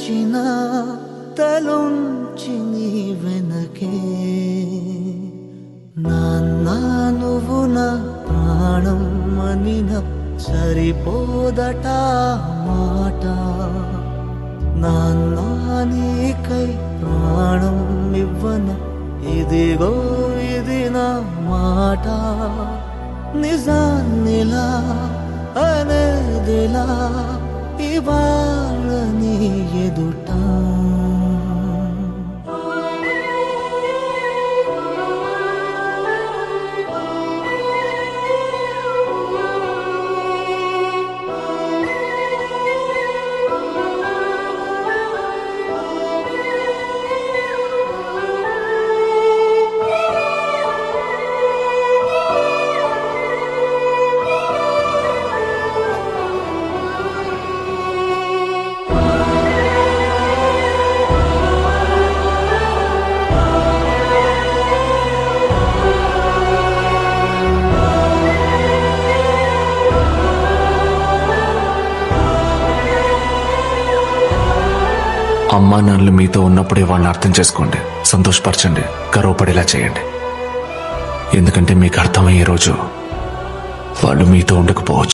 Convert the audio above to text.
నడిచిన తలుంచి నీ వెనకే నాన్న నువ్వు నా ప్రాణం అనిన సరిపోదట మాట నాన్న నీకై ప్రాణం ఇవ్వన ఇదిగో ఇది నా మాట నిజాన్నిలా అనేదిలా ఇవాళ నీ ఎదుట అమ్మా నాన్నలు మీతో ఉన్నప్పుడే వాళ్ళని అర్థం చేసుకోండి, సంతోషపరచండి, గర్వపడేలా చేయండి. ఎందుకంటే మీకు అర్థమయ్యే రోజు వాళ్ళు మీతో ఉండకపోవచ్చు.